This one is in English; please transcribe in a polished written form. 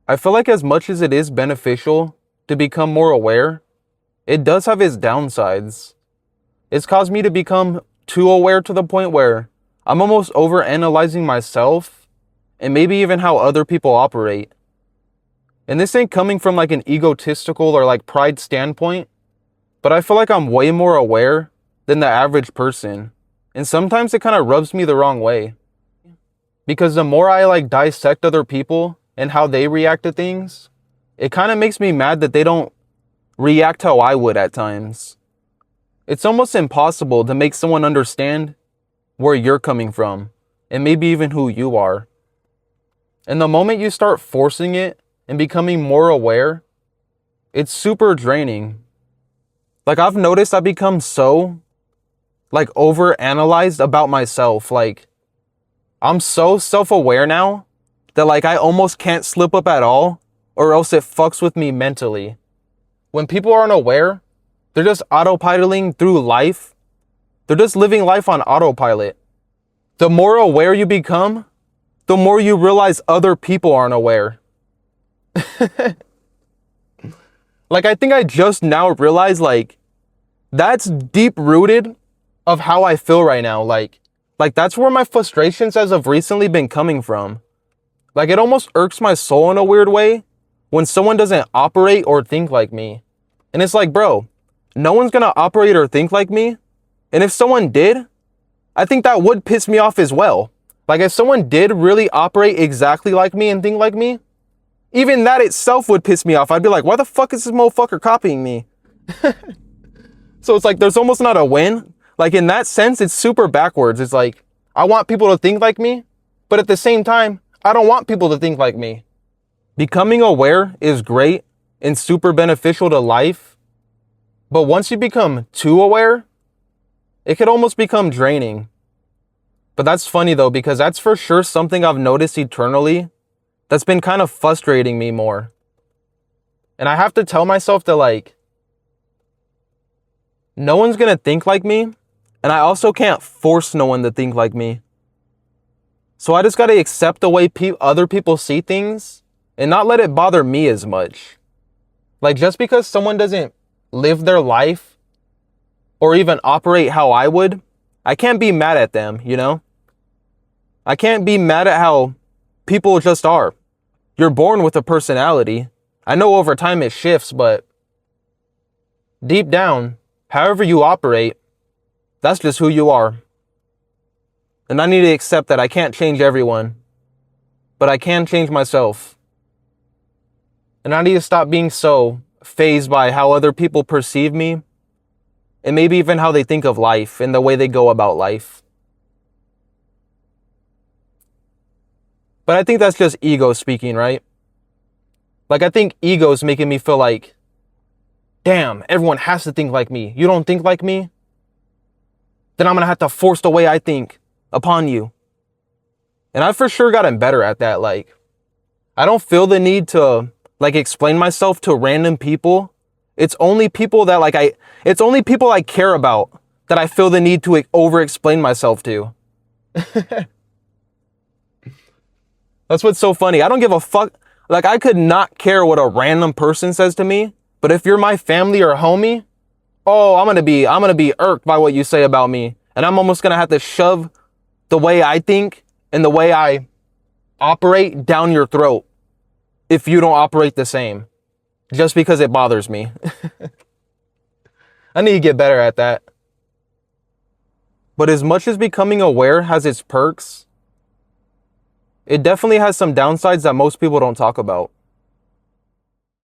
I feel like as much as it is beneficial to become more aware, it does have its downsides. It's caused me to become too aware to the point where I'm almost over analyzing myself and maybe even how other people operate. And this ain't coming from like an egotistical or like pride standpoint, but I feel like I'm way more aware than the average person. And sometimes it kind of rubs me the wrong way. Because the more I like dissect other people and how they react to things, it kind of makes me mad that they don't react how I would at times. It's almost impossible to make someone understand where you're coming from and maybe even who you are. And the moment you start forcing it and becoming more aware, it's super draining. Like I've noticed I become so like over-analyzed about myself. Like I'm so self-aware now that like I almost can't slip up at all or else it fucks with me mentally. When people aren't aware, they're just autopiloting through life. They're just living life on autopilot. The more aware you become, the more you realize other people aren't aware. Like I think I just now realized like that's deep rooted of how I feel right now. Like that's where my frustrations as of recently been coming from. Like it almost irks my soul in a weird way when someone doesn't operate or think like me. And it's like, bro, no one's gonna operate or think like me. And if someone did, I think that would piss me off as well. Like if someone did really operate exactly like me and think like me, even that itself would piss me off. I'd be like, why the fuck is this motherfucker copying me? So it's like, there's almost not a win. Like in that sense, it's super backwards. It's like, I want people to think like me, but at the same time, I don't want people to think like me. Becoming aware is great and super beneficial to life. But once you become too aware, it could almost become draining. But that's funny though, because that's for sure something I've noticed eternally that's been kind of frustrating me more. And I have to tell myself that like, no one's gonna think like me, and I also can't force no one to think like me. So I just gotta accept the way other people see things and not let it bother me as much. Like just because someone doesn't live their life or even operate how I would, I can't be mad at them, you know? I can't be mad at how people just are. You're born with a personality. I know over time it shifts, but deep down, however you operate, that's just who you are. And I need to accept that I can't change everyone, but I can change myself. And I need to stop being so fazed by how other people perceive me and maybe even how they think of life and the way they go about life. But I think that's just ego speaking, right? Like I think ego's making me feel like, damn, everyone has to think like me. You don't think like me? Then I'm going to have to force the way I think upon you. And I've for sure gotten better at that. Like, I don't feel the need to like explain myself to random people. It's only people that it's only people I care about that I feel the need to over explain myself to. That's what's so funny. I don't give a fuck. Like I could not care what a random person says to me, but if you're my family or homie, oh, I'm going to be irked by what you say about me. And I'm almost going to have to shove the way I think and the way I operate down your throat if you don't operate the same, just because it bothers me. I need to get better at that. But as much as becoming aware has its perks, it definitely has some downsides that most people don't talk about.